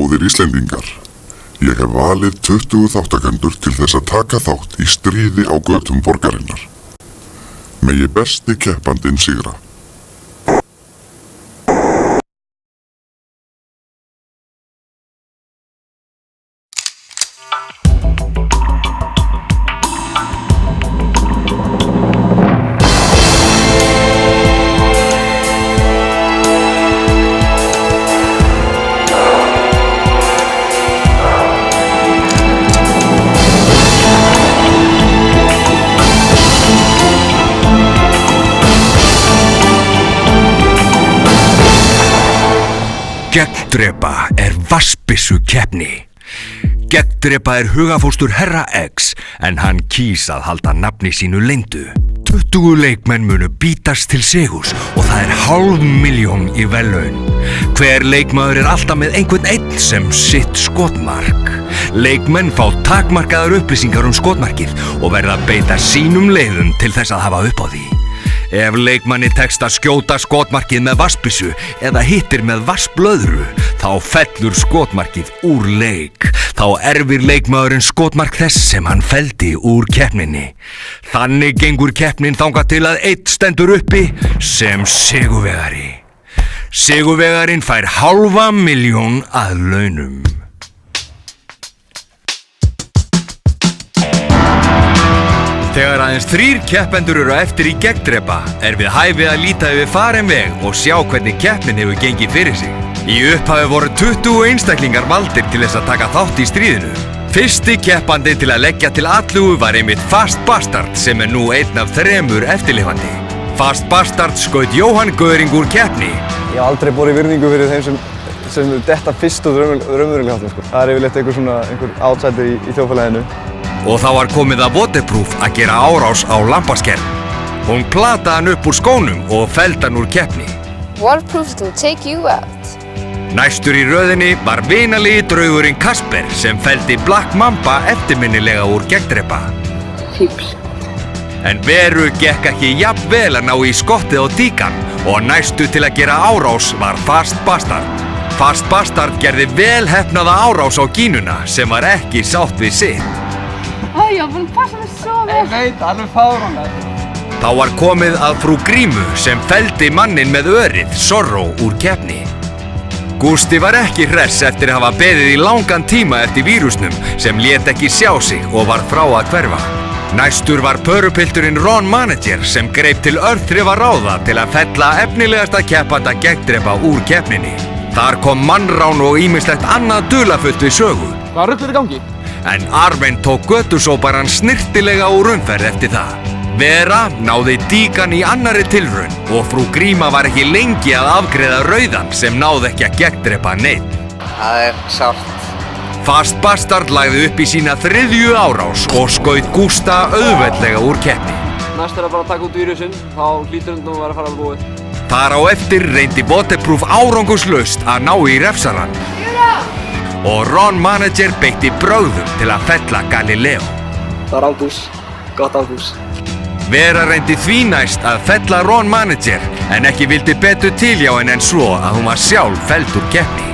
Góðir Íslendingar, ég hef valið 20 þáttakendur til þess að taka þátt í stríði á götum borgarinnar. Megi besti keppandinn sigra. Gegndrepa vatnsbyssukeppni. Gegndrepa hugafóstur Herra X, en hann kýs að halda nafni sínu leyndu. 20 leikmenn munu bítast til sigurs og það 500.000 í verðlaun. Hver leikmaður alltaf með einhvern einn sem sitt skotmark. Leikmenn fá takmarkaðar upplýsingar skotmarkið og verða að beita sínum leiðum til þess að hafa upp á því. Ef leikmanni tekst að skjóta skotmarkið með vatnsbyssu eða hittir með vatnsblöðru, þá fellur skotmarkið úr leik. Þá erfir leikmaðurinn skotmark þess sem hann felldi úr keppninni. Þannig gengur keppnin þangað til að einn stendur uppi sem sigurvegari. Sigurvegarinn fær 500.000 að launum. Þegar aðeins 3 keppendur eru eftir í gegndrepa við hæfi að líta yfir farinn veg og sjá hvernig keppnin hefur gengið fyrir sig. Í upphafi voru 20 einstaklingar valdir til þess að taka þátt í stríðinu. Fyrsti keppandi til að leggja til atlögu var einmitt Fast Bastard sem nú einn af 3 eftirlifandi. Fast Bastard skaut Jóhann Göring úr keppni. Ég hef aldrei borið virðingu fyrir þeim sem detta fyrst og raunverulega hátt. Það yfirleitt einhver outsider í þjóðfélaginu. Og þá var komið að Waterproof að gera árás á lampaskerm. Hún plataði hann upp úr skónum og felldi hann úr keppni. Waterproof can take you out. Næstur í röðinni var vinalegi draugurinn Kasper sem felldi Black Mamba eftirminnilega úr gegndrepa. Fíbl. En Veru gekk ekki jafn vel að ná í skottið á díkan og næstu til að gera árás var Fast Bastard. Fast Bastard gerði vel heppnaða árás á Gínuna sem var ekki sátt við sitt. Ég var búinn að passa mig svo vel. Ég veit, alveg fáránlega. Þá var komið að frú Grímu sem felldi mannin með örið, Zorro, úr keppni. Gústi var ekki hress eftir að hafa beðið í langan tíma eftir vírusnum sem lét ekki sjá sig og var frá að hverfa. Næstur var pörupilturinn Ron Manager sem greip til örþrifaráða til að fella efnilegasta keppanda gegndrepa úr keppninni. Þar kom mannrán og ýmislegt annað dularfullt við sögu. Hvað rugl í gangi? En Arven tók götusóparan snirtilega úr umferð eftir það. Vera náði díkan í annarri tilraun og frú Gríma var ekki lengi að afgreiða rauðan sem náði ekki að gegndrepa neinn. Það sárt. Fast Bastard lagði upp í sína 3. árás og skaut Gústa auðveldlega úr keppni. Næst bara að taka út vírusinn, þá hlýtur hann að vera að fara að búið. Þar á eftir reyndi Waterproof árangurslaust að ná í refsarann. Og Ron Manager beitti brögðum til að fella Galileo. Það var ágús, gott ágús. Vera reyndi því næst að fella Ron Manager en ekki vildi betur til hjá henni en svo að hún var sjálf felld úr keppni.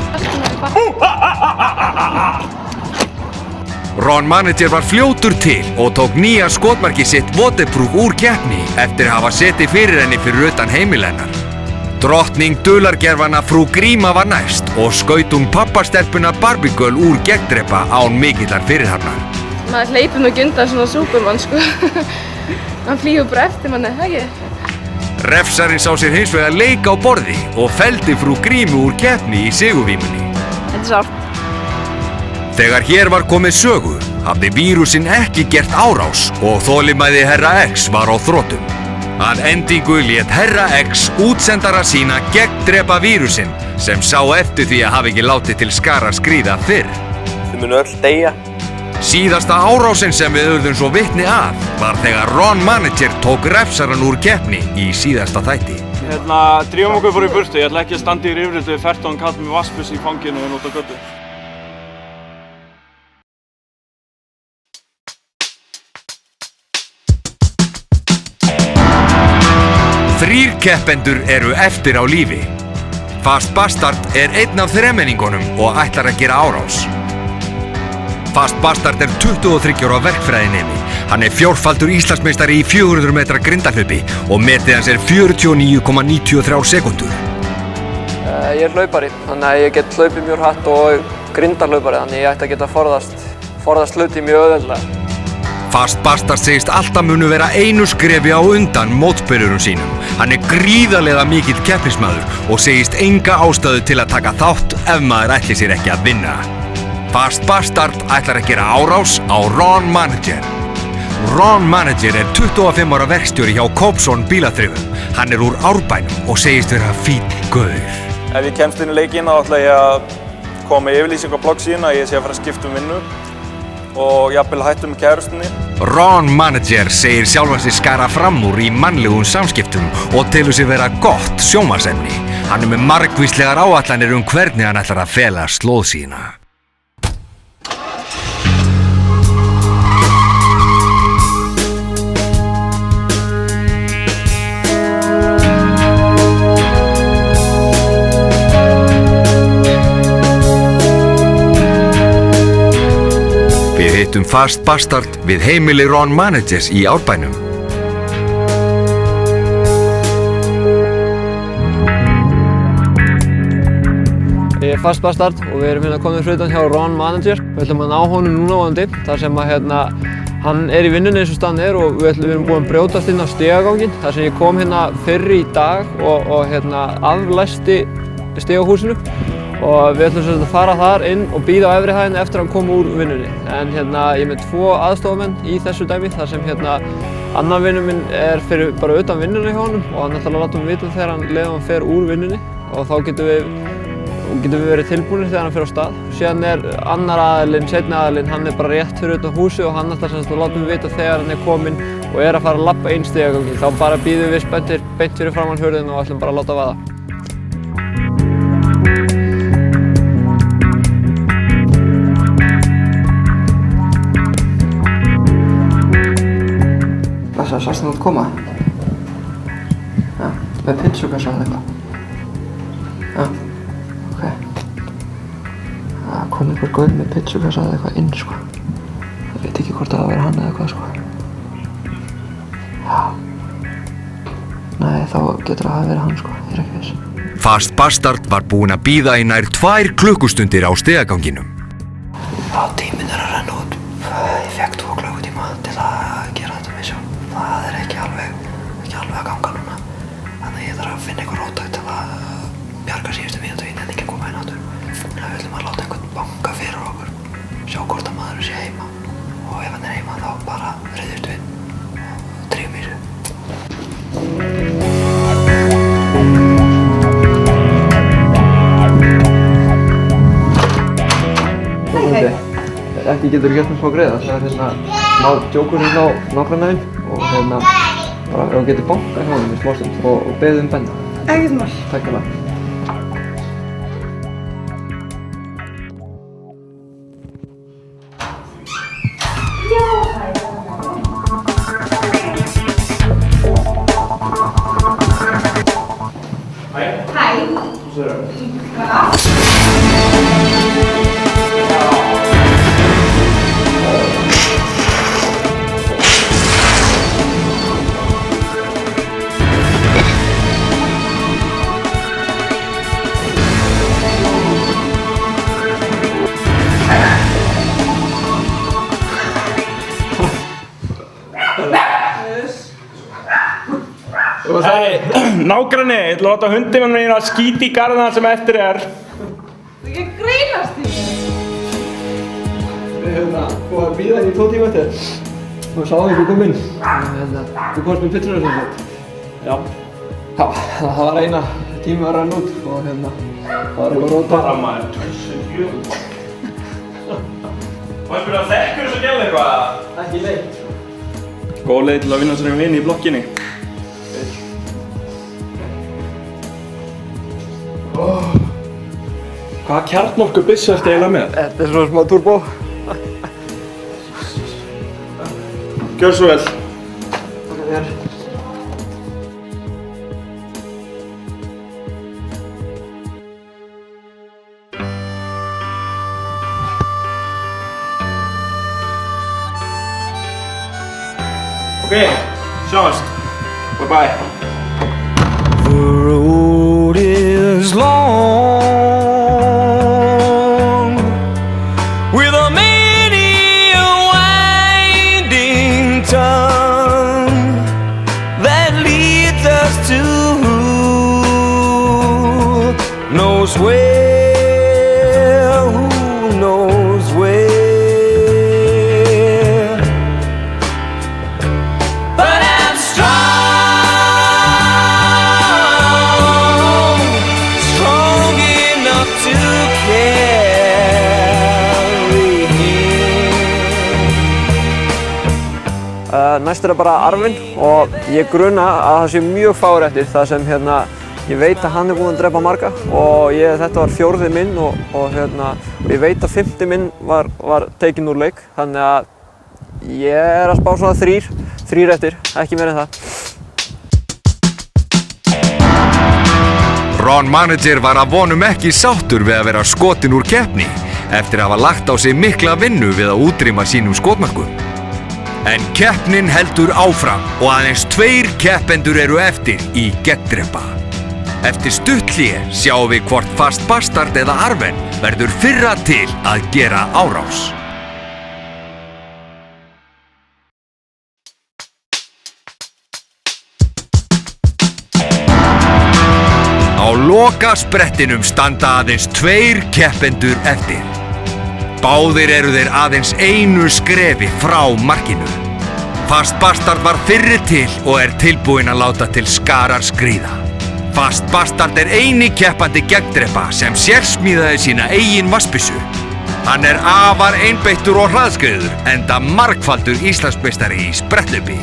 Ron Manager var fljótur til og tók nýja skotmarkið sitt Waterproof úr keppni eftir að hafa setið fyrir henni fyrir utan heimili hennar. Drottning dulargerfanna frú Gríma var næst og skaut hún pappastelpuna Barbie Girl úr gegndrepa án mikillar fyrirhafnar. Maður hleypur nú ekki undan svona Superman, sko. Hann flýgur bara eftir manni, ekki? Refsarinn sá sér hins vegar leik á borði og felldi frú Grímu úr keppni í sigurvímunni. Þetta sárt. Þegar hér var komið sögu, hafði vírusinn ekki gert árás og þolinmæði Herra X var á þrotum. Að endingu lét Herra X útsendara sína gegndrepa vírusinn sem sá eftir því að hafa ekki látið til skara skríða fyrr. Þið munu öll deyja. Síðasta árásin sem við urðum svo vitni að var þegar Ron Manager tók refsarann úr keppni í síðasta þætti. Drífum okkur bara í burtu, ég ætla ekki að standa í rifrildi við 14 kall með vatnsbyssu í fanginu og nota götu. Þrír keppendur eru eftir á lífi. Fast Bastard er einn af þremenningunum og ætlar að gera árás. Fast Bastard er 23 ára verkfræðinemi. Hann er fjórfaldur Íslandsmeistari í 400 metra grindahlaupi og metið hans er 49,93 sekúndur. Ég er hlaupari, þannig að ég get hlaupið mjög hratt og grindahlaupari, þannig að ég ætti að geta forðast hluti mjög auðveldlega. Fast Bastard segist alltaf munu vera einu skrefi á undan mótbyrjurum sínum. Hann er gríðarlega mikill keppnismaður og segist enga ástæðu til að taka þátt ef maður ætli sér ekki að vinna. Fast Bastard ætlar að gera árás á Ron Manager. Ron Manager er 25 ára verkstjóri hjá Kópsson bílaþrifum. Hann er úr Árbænum og segist vera fínn gaur. Ef ég kemst inn í leikinn þá ætla ég að koma með yfirlýsingu á bloggsíðuna að ég sé að fara að skipta vinnu og jafnvel hætta með kærustunni. Ron Manager segir sjálfan sig skara fram úr í mannlegum samskiptum og telur sig vera gott sjónvarpsefni. Hann er með margvíslegar áætlanir hvernig hann ætlar að fela slóð sína. Við hittum Fast Bastard við heimili Ron Managers í Árbænum. Ég er Fast Bastard og við erum komin fyrir utan hjá Ron Manager. Við ætlum að ná honum núna vonandi, þar sem að hann er í vinnunni eins og staðan er og við erum búin að brjótast inn á stigaganginn. Þar sem ég kom fyrr í dag og aflæsti stigahúsinu. Og við ætlum að fara þar inn og bíða á efri hæðinni eftir að hann kom úr vinnunni. En ég er með 2 aðstofamenn í þessu dæmi, þar sem annar vinur minn er fyrir bara utan vinnunni hjá honum og hann ætlar að láta mig vita þegar hann fer úr vinnunni og þá getum við verið tilbúinir þegar hann fer á stað. Síðan er annar aðilinn, seinni aðilinn, hann er bara rétt fyrir utan húsið og hann ætlar að láta mig vita þegar hann er kominn og er að fara að labba inn stigaganginn. Þá bara bíðum við spenntir beint fyrir framan hurðina og ætlum bara að láta vaða. Sástu þú að koma? Já, með pizzukassa eða eitthvað? Já, ok. Það kom einhver gaur með pizzukassa eða eitthvað inn, sko. Ég veit ekki hvort það var hann eða eitthvað, sko. Já. Nei, þá getur það að vera hann, sko. Ég er ekki viss. Fast Bastard var búinn að bíða í nær 2 klukkustundir á stigaganginum. Já, tíminn er að renna út. Ég fekk 2 klukkutíma til að gera þetta með sjálf. Það er ekki alveg að ganga núna. Þannig að ég þarf að finna eitthvað róttækt til að bjarga síðustu mínútu en ekki að koma inn áttur. Við ætlum að láta einhvern banka fyrir okkur, sjá hvort að maðurinn sé heima og ef hann er heima þá bara ryðjumst við og drífum í þessu. Ekki getur gert mér smá greiða. Það er smá djókurinn á nágrannæðin og bara ef þú getur bankað hjá honum í smástund og beðið benna. Ekkert mál. Takk alveg. Nágranni, ég ætla að láta hundinn minn að skíta í garðina sem eftir er. Þú ekki að grínast í mér? Við búum að bíða í 2 tíma eftir og sáum ekki koma inn. Þú komst með pizzuna sem sagt. Já. Já, það var eina tíma að renna út og það var eitthvað róta. Bara maður, 24. Má ég spyrja að þekkur þess að gæla eitthvað? Ekki leitt. Góð leið til að vinna sér vini í blokkinni. Hvaða kjarnorkubyssu ertu eiginlega með? Þetta er svona smá turbo. Gjör svo vel. Takk þér. Ok, sjáumst. Bye bye. The road is long with a many winding tongue that leads us to who knows where, who knows where. But I'm strong enough to carry him. Næst bara Arvin og ég gruna að það sé mjög fáir eftir þar sem ég veit að hann búinn að drepa marga og þetta var 4. minn og ég veit að 5. minn var tekinn úr leik, þannig að ég að spá svona 3 eftir, ekki meira en það. Ron manager var að vonum ekki sáttur við að vera skotinn úr keppni eftir að hafa lagt á sig mikla vinnu við að útrýma sínum skotmörkum. En keppnin heldur áfram og aðeins 2 keppendur eru eftir í gegndrepa. Eftir stutt hlé sjáum við hvort Fast Bastard eða Arven verður fyrra til að gera árás. Á lokasprettinum standa aðeins 2 keppendur eftir. Báðir eru þeir aðeins einu skrefi frá markinu. Fast Bastard var fyrri til og tilbúinn að láta til skarar skríða. Fast Bastard eini keppandi gegndrepa sem sérsmíðaði sína eigin vatnsbyssu. Hann afar einbeittur og hraðskreiður enda margfaldur Íslandsmeistari í spretthlaupi.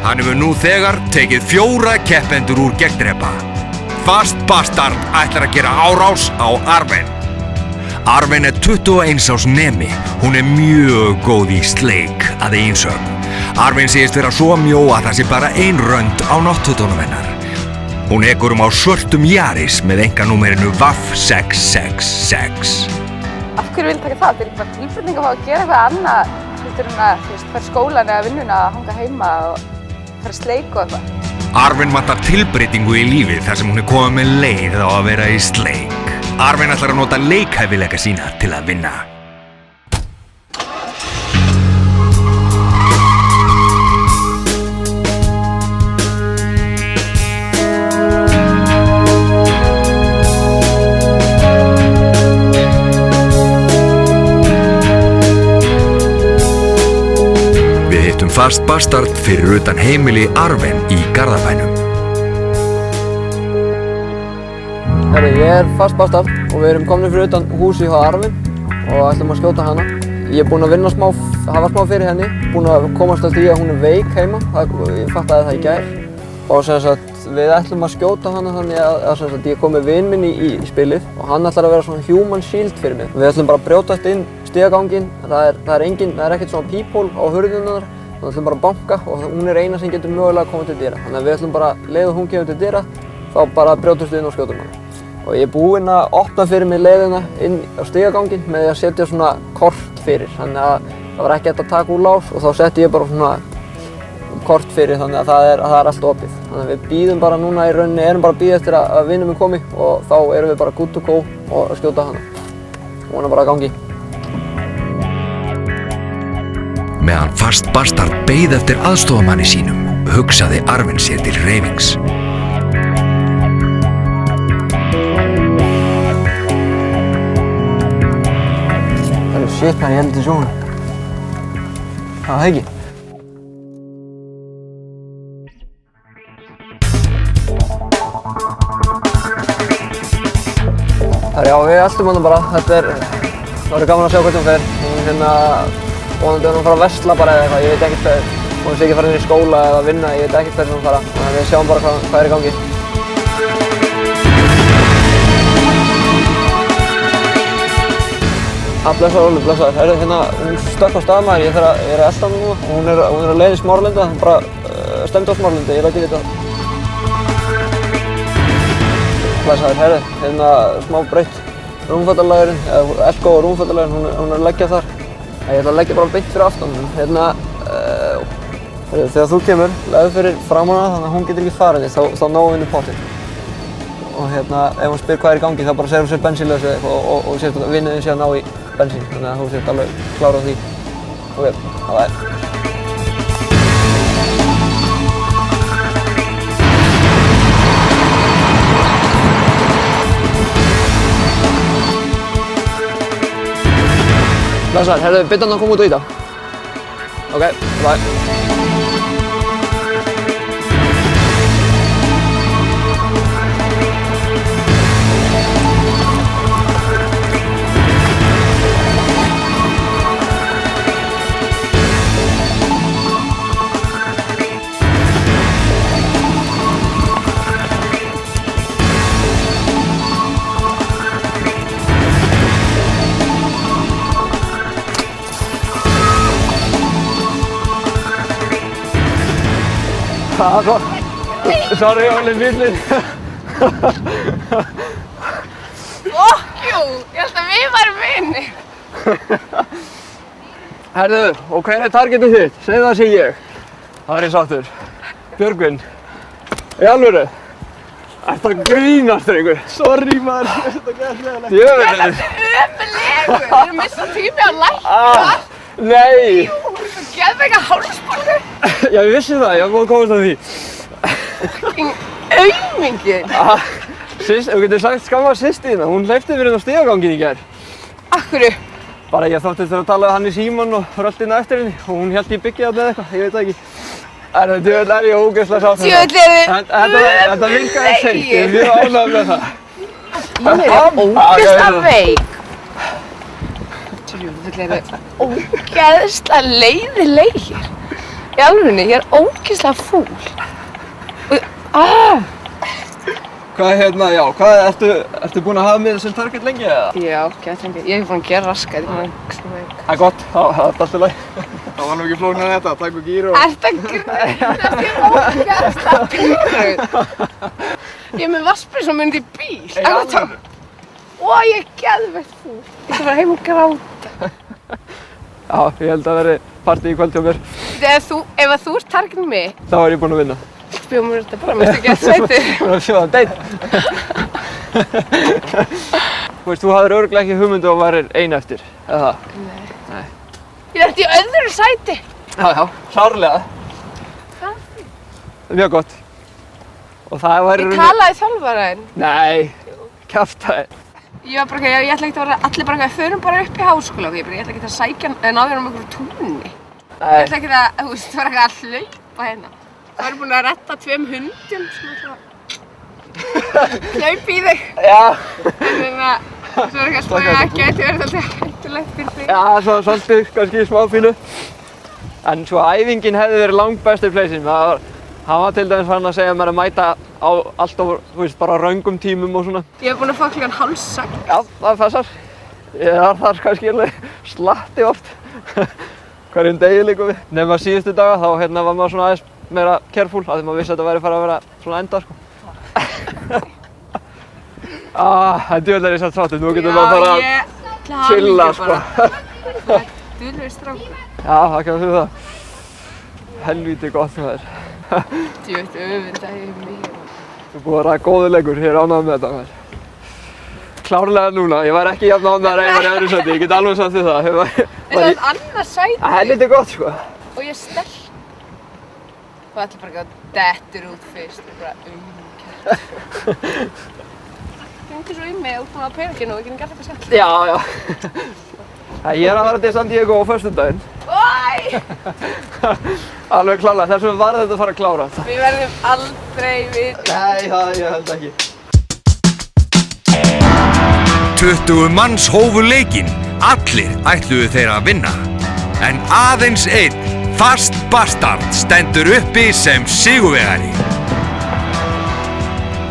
Hann hefur nú þegar tekið 4 keppendur úr gegndrepa. Fast Bastard ætlar að gera árás á Arven. Arven 21 árs nemi. Hún mjög góð í sleik að eigin sögn. Arven segist vera svo mjó að það sé bara ein rönd á náttfötunum hennar. Hún ekur á svörtum Yaris með einkanúmerinu VAF 666. Af hverju vil taka það? Þetta ekki bara tilbreyting að fá að gera eitthvað annað heldur en að fara skólan eða vinnuna að hanga heima og fara sleik og eitthvað. Arven vantar tilbreytingu í lífið þar sem hún komið með leið á að vera í sleik. Arven ætlar að nota leikhæfileika sína til að vinna. Við hittum Fast Bastard fyrir utan heimili Arven í Garðabænum. Ég Fast Bastard og við erum komin fyrir utan húsi hjá Arven og ætlum að skjóta hana. Ég búinn að vinna hafa smá fyrir henni, búinn að komast að því að hún veik heima, ég fattaði það í gær. Og sem sagt, við ætlum að skjóta hana þannig að ég kom með vin minn í spilið og hann ætlar að vera svona human shield fyrir mig. Við ætlum bara að brjótast inn stigaganginn, það er ekkert svona peephole á hurðinnar, við ætlum bara að banka og hún eina sem getur mögulega að koma til dyra. Þannig að við ætlum bara, leið og hún kemur til dyra, þá bara brjótumst við inn og skjótum hana. Og ég búinn að opna fyrir mig leiðina inn á stigaganginn með því að setja svona kort fyrir. Þannig að það var ekki hægt að taka úr lás og þá setti ég bara svona kort fyrir þannig að það er allt opið. Þannig að við bíðum bara núna í rauninni, erum bara að bíða eftir að vinur minn komi og þá erum við bara good to go og skjóta hana. Vona bara að gangi. Meðan Fast Bastard beið eftir aðstoðarmanni sínum, hugsaði Arven sér til hreyfings. Shit, ég held til sjónu. Það ekki. Já, við eltum hana bara. Það verður gaman að sjá hvernig hún fer. Hún vonandi að hún fara að versla bara eða eitthvað. Ég veit ekkert hún sé ekki fara inn í skóla eða vinna. Ég veit ekkert hvernig hún fara. Þannig að við sjáum bara hvað í gangi. Blessaður Óli, blessaður. Hún stökk á stað maður, ég er að elta hana núna. Hún er að leið í Smáralindi, hún bara stemdi á Smáralindi, ég læt ekki vita. Blessaður, smá breytt rúmfattalagurinn, eða Elko og rúmfattalagurinn, hún er að leggja þar. Ég ætla að leggja bara beint fyrir aftan. Þegar þú kemur, legðu fyrir framan hana þannig að hún getur ekki farið þig, þá náum við henni pottinn. Og ef hún spyr hvað í gangi, þá bara segir hún sér bensínlaus eða eitthvað og sést að vinnuðin sé að ná í bensín, þannig að þú sést alveg klára á því. Ok, það er. Blessaður, herðu, byrja hann að koma út og íta. Ok, bye. Sorry, Óli, bíllinn. Fokkjú, ég held að við værum vinir. Herðu, og hver er targetið þitt? Segðu það sé ég. Það er ég sáttur. Björgvin. Í alvöru? Ertu að grínast, drengur? Sorry, maður. Þetta er gæðslega. Djöfull. Ömurlegur, við erum missað tími að lækka. Nei. Jú, þú getur eitthvað hálsbólgu. Já, ég vissi það. Ég var búinn að komast að því. Aumingin. Þú getur sagt skamma systina. Hún hleypti fyrir henni á stigaganginn í gær. Akkurru? Bara ég þóttist þurfa að tala við hann í símann og rölti inn á eftir henni og hún hélt ég byggja þarna eða eitthvað, ég veit það ekki. Djöfull er ég ógeðslega sátt með það. Djöfull Þetta virkaði seint, ég er mjög ánægð með það. Ég er ógeðslega veik. Djöfull eru ógeðslega leiðilegir. Í alvörunni, ég er ógeðslega fúl. Ertu búinn að hafa mig sem target lengi eða? Já, gett lengi. Ég hef búinn að gera raskat, ég er búinn að ógeðslega veik. Það er gott, það er alltaf í lagi. Það var nú ekki flóknar en þetta, takk og gír og... Ertu að grínast? Ég er ógeðslega pínuð. Ég er með vatnsbyssu og myndi í bíl. Og ég er geðveikt fúl. Ég ætla að fara heim og gráta. Já, ég held að verði partí í kvöld hjá mér. Ef þú ert targetið mig, Þá er ég búinn að vinna. bjóðum mér þetta bara, mér finnst ekki að sveitir. Búinn að sjóða date. Þú veist, þú hafðir örugglega ekki hugmyndu og værir ein eftir, eða það? Nei. Ég ert í öðru sæti. Já, klárlega. Hvað? Mjög gott. Og það væri... Ég talaði þjálfaraðinn. Nei, kjaftaði. Ég var bara ekki, ég ætla ekki að vera, allir bara ekki, förum bara upp í háskóla og ég ætla ekki að sækja náður um einhverju túnni. Ég ætla ekki að, þú veist, vera ekki að hlaupa hérna. Það væri búin að retta 2 hundum sem ætla að hlaupa í þig. Já. Þannig að það var ekki að spæða að geti verið alltaf hættulegt fyrir þig. Já, svolítið kannski smá fínu. En svo æfingin hefði verið langbesti pleysin. Hann var til dæmis farin að segja mér að mæta á alltaf, þú veist, bara röngum tímum og svona. Ég hef búin að fá klukkan 5:30. Já, það passar. Ég var þar kannski alveg slatti oft. Hverjum degi líka við. Nefn að síðustu daga þá var maður svona aðeins meira careful, af því maður vissi að þetta væri farið að vera svona enda, sko. En djöfull er ég samt sáttur, nú getum við bara að chilla, sko. Það er dulur strákur. Já, það kemur fyrir það. Helvíti gott með þér. Djöfull öfunda ég mig. Þú er búinn að ræða góður leikur, ég er ánægður með þetta, maður. Klárlega núna, ég var ekki jafn ánægður að ég var í öðru sæti, ég get alveg sagt þér það. En það er annað sæti. Helvíti gott, sko. Og ég er sterk. Og allir bara ekki að dettur út fyrst og bara umkjært. Hringdu svo í mig út á peninginu og við getum gert eitthvað sjálf. Já. Ég er að fara til San Diego á föstudaginn. Æ! Alveg klárlega, þess vegna var þetta að fara að klára. Við verðum aldrei við. Nei, ég held ekki. 20 manns hófu leikinn, allir ætluðu þeir að vinna. En aðeins einn, Fast Bastard, stendur uppi sem sigurvegari.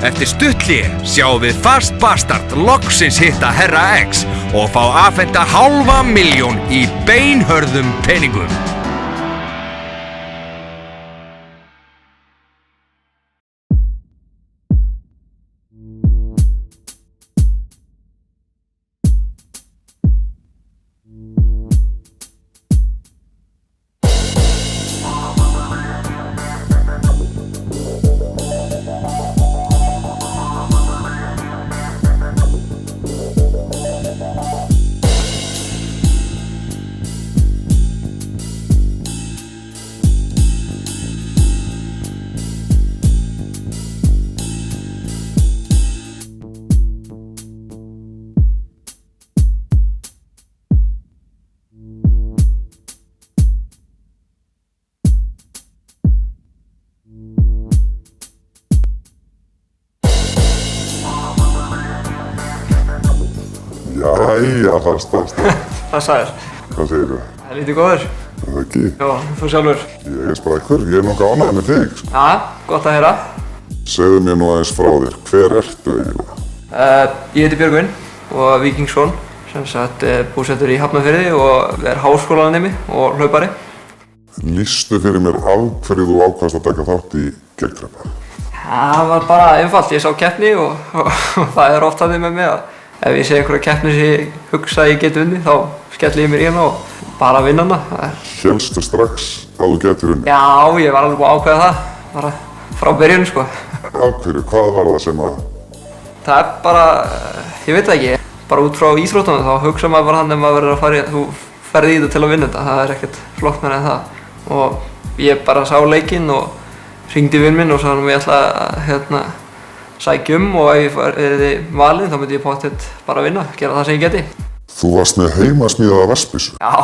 Eftir stutthlé sjáum við Fast Bastard loksins hitta Herra X og fá afhenta 500.000 í beinhörðum peningum. Jæja, fastast. Það sagðir. Hvað segirðu? Það er lítið góður. Það ekki? Já, þú sjálfur. Ég er sprækur, ég er nokkuð ánægð með þig. Sko. Já, gott að heyra. Segðu mér nú aðeins frá þér, hver ertu eiginlega? Ég heiti Björgvin og Víkingsson, sem sagt búsettur í Hafnarfirði og er háskólanemi og hlaupari. Lýstu fyrir mér af hverju þú ákvaðst að taka þátt í gegnrepa? Það var bara einfalt, ég sá keppni og það er oft þannig með mig að ef ég sé einhverja keppni sem ég hugsa að ég get unnið þá skelli ég mér í hana og bara vinna hana. Hélstu strax að þú getur unnið? Já, ég var alveg búinn að ákveða það, bara frá byrjun sko. Af hverju, hvað var það sem að? Það er bara, ég veit það ekki, bara út frá íþróttunum þá hugsa maður bara hann ef maður verður að fara í, þú ferði í þetta til að vinna þetta, það er ekkert flóknara en það. Og ég bara sá leikinn og hringdi vinn minn og sagði hann að ég ætla að sækja og ef ég verði valinn þá myndi ég pottet bara vinna, gera það sem ég geti. Þú varst með heimasmíðaða vatnsbyssu. Já.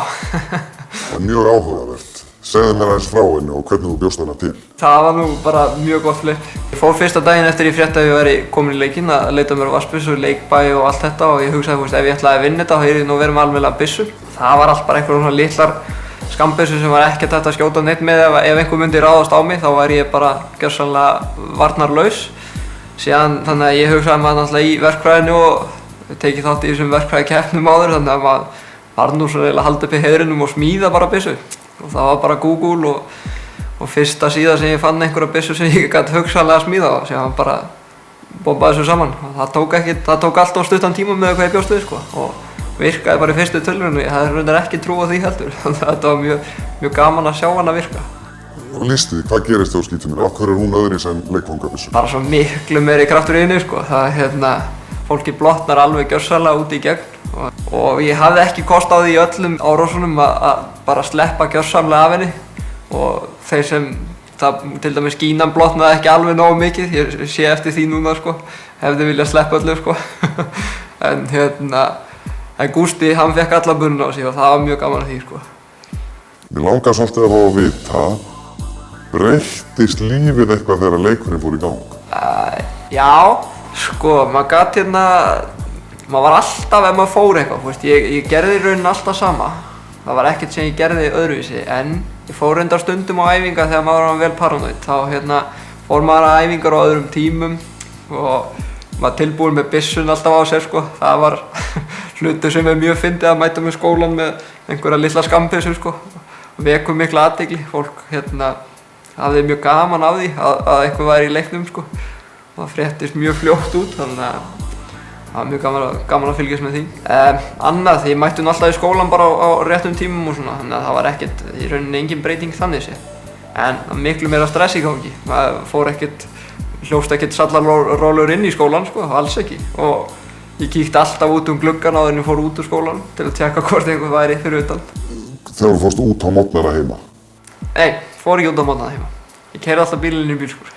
Það er mjög áhugavert. Segðu mér aðeins frá henni og hvernig þú bjóst hana til. Það var nú bara mjög gott flip. Ég fór fyrsta daginn eftir ég frétti að ég væri komin í leikinn að leita mér á vatnsbyssu, leikbæ og allt þetta og ég hugsaði ef ég ætlaði að vinna þetta þá yrði ég nú verið með almennilega byssu. Það var allt bara einhverjum svona litlar skambyssu sem var ekkert hægt að skjóta neitt með ef einhver myndi ráðast á mig þá væri ég bara gjörsamlega varnarlaus. Síðan þannig að ég hugsaði maður náttúrulega í verkfræðinu og tekið þátt í þessum verkfræðikeppnum áður þannig að maður var nú svo að halda upp í heiðrinum og smíða bara byssu. Og það var bara Google og fyrsta síða sem ég fann einhverja byssu sem ég gæti hugsanlega að smíða á sem hann bara bombaði þessu saman. Það tók allt á stuttan tíma með hvað ég bjóst við sko og virkaði bara í fyrstu tölvunni og ég hafði raunar ekki trú á því heldur. Þannig að þetta var mjög gaman að sjá hann að virka. Og lýstu því, hvað gerist þú á skítunni? Af hverju er hún öðruvísi en leikfangabyssu? Bara svo miklu meiri kraftur í henni sko. Fólki blotnar alveg gjörsamlega út í gegn og ég hafði ekki kost á því í öllum árásunum að bara sleppa gjörsamlega af henni og þeir sem til dæmis skínan blotnaði ekki alveg nógu mikið, ég sé eftir því núna sko, hefði viljað sleppa öllu sko. En Gústi, hann fekk alla bunna á sig og það var mjög gaman að því sko. Mér langar svolítið að fá að vita, breyttist lífið eitthvað þegar leikurinn fór í gang? Já, sko, maður var alltaf ef maður fór eitthvað, ég gerði í rauninni alltaf sama. Það var ekkert sem ég gerði öðruvísi, en ég fór reyndar stundum á æfingar þegar maður var vel paranoid. Þá fór maður á æfingar á öðrum tímum og maður tilbúinn með byssun alltaf á sér sko. Það var hlutur sem er mjög fyndið að mæta með skólan með einhverja litla skambyssu sko. Vekur mikla athygli, fólk hafði mjög gaman af því að eitthvað væri í leiknum sko. Og það fréttist mjög fljótt út, þannig að það var mjög gaman að fylgjast með því. Annað, ég mætti nú alltaf í skólan bara á réttum tímum og svona, þannig að það var ekkert, í rauninni engin breyting þannig séð. En miklu meira stress í gangi. Maður hljópst ekkert sallarólur inn í skólan sko, alls ekki. Og ég kíkti alltaf út gluggann áður en ég fór út úr skólan til að tjekka hvort eitthvað væri fyrir utan. Þegar þú fórst út á morgnana heima? Nei, fór ekki út á morgnana heima. Ég keyrði alltaf bílinn í bílskúr.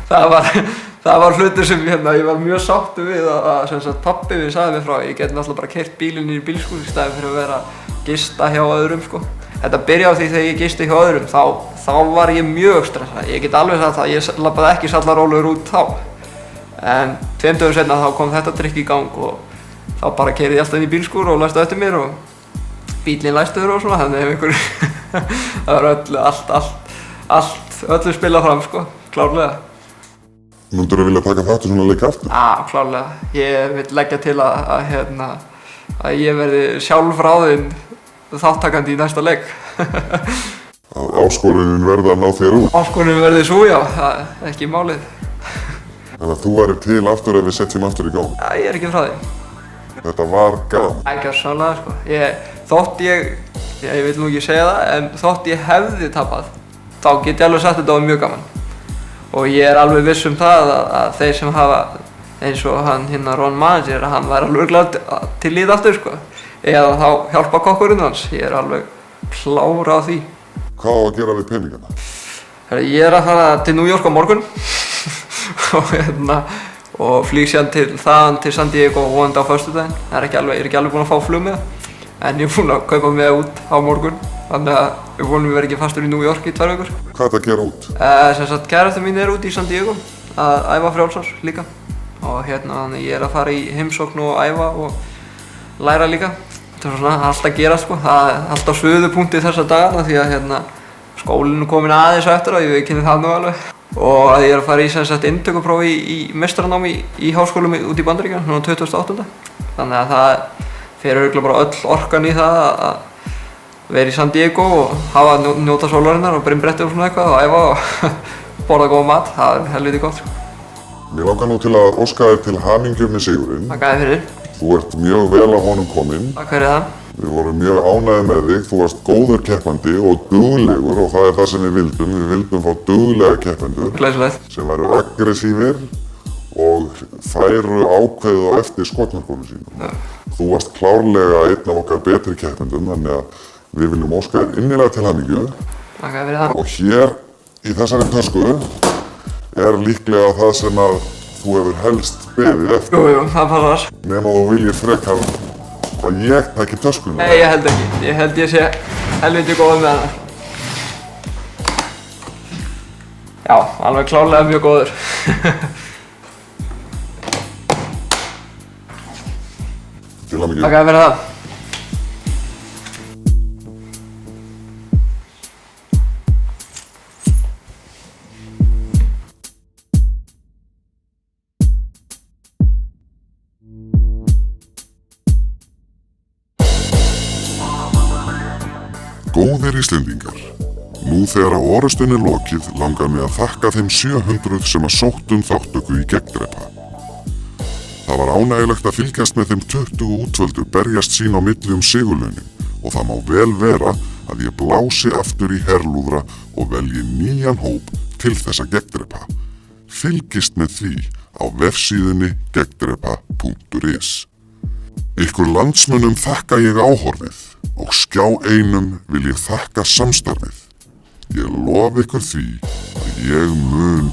Það var hlutur sem ég var mjög sáttur við að pabbi minn sagði mér frá. Ég geti náttúrulega bara keyrt bílinn í bílskúr í staðinn fyrir að vera að gista hjá öðrum sko. Þetta byrjaði á því þegar ég gisti hjá öðrum, þá var ég mjög stressað. Ég get alveg sagt það, ég labbaði ekki sallarólur út þá. En 2 dögum seinna þá kom þetta trikk í gang og þá bara keyrði ég alltaf inn í bílskúr og læsti eftir mér og bílinn læstur og svona, þannig það var öllu spilað fram sko, klárlega. Myndirðu vilja taka þátt í svona leik aftur? Já, klárlega. Ég vil leggja til að ég verði sjálfráðinn þáttakandi í næsta leik. Áskorunin verði að ná þér út? Áskorunin verði svo, já, ekki málið. Þannig að þú væri til aftur ef við setjum aftur í gang? Já, ég er ekki frá því. Þetta var gaman? Ekki að sannlega, sko. Ég vil nú ekki segja það, en þótt ég hefði tapað, þá get ég alveg sagt að þetta var mjög gaman. Og ég er alveg viss það að þeir sem hafa, eins og hann Ron Manager, hann væri alveg glad til í þetta aftur, sko. Eða þá hjálpa kokkurinn hans, ég er alveg klár á því. Hvað á að gera við peningana? Ég er að fara til New York á morgun og flýg síðan þaðan til San Diego vonandi á föstudaginn. Ég er ekki alveg búinn að fá flug með það, en ég er búinn að kaupa með út á morgun. Þannig að við vonum við verðum ekki fastur í New York í 2 vikur. Hvað er þetta að gera út? Kærastinn mín er út í San Diego að æfa frjálsar líka. og þannig ég að fara í heimsókn og æfa og læra líka. Þetta er svona allt að gera sko, það er allt á suðupunkti þessa dagana því að skólinn er komin aðeins á eftir og ég kynni það nú alveg. Og að ég að fara í inntökupróf í meistaranámi í háskólum út í Bandaríkjunum, núna 28. Þannig að það fer örugglega bara öll orkan í það að vera í San Diego og njóta sólarinnar og brimbretti og svona eitthvað og æfa og borða góðan mat, það er helviti gott sko. Mér langar nú til að óska þér til hamingju með sigurinn. Takk að þér fyrir. Þú ert mjög vel á honum kominn. Takk fyrir það. Við vorum mjög ánægðir með þig, þú varst góður keppandi og duglegur og það er það sem við vildum. Við vildum fá duglega keppendur Glæsilegt. sem væru aggressífir og færu ákveðið á eftir skotmörkunum sínum. Þú varst klárlega einn af okkar betri keppendum, þannig að við viljum óska þér innilega til hamingju. Takk fyrir það. Og hér í þessari tösku er líklega það sem að þú hefur helst beðið eftir. Jú, það passar. Nema þú viljir frekar að ég taki töskuna. Nei, ég held ekki. Ég held ég sé helviti góð með hana. Já, alveg klárlega mjög góður. Til hamingju. Takk fyrir það. Góðir Íslendingar, nú þegar að orustunni lokið langar mig að þakka þeim 700 sem að sóttu þátttöku í gegndrepa. Það var ánægilegt að fylgjast með þeim 20 útvöldu berjast sín á milli sigurlaunin og það má vel vera að ég blási aftur í herlúðra og velji nýjan hóp til þessa gegndrepa. Fylgist með því á vefsíðunni gegndrepa.is. Ykkur landsmönnum þakka ég áhorfið og Skjá einum vil ég þakka samstarfið. Ég lof ykkur því að ég mun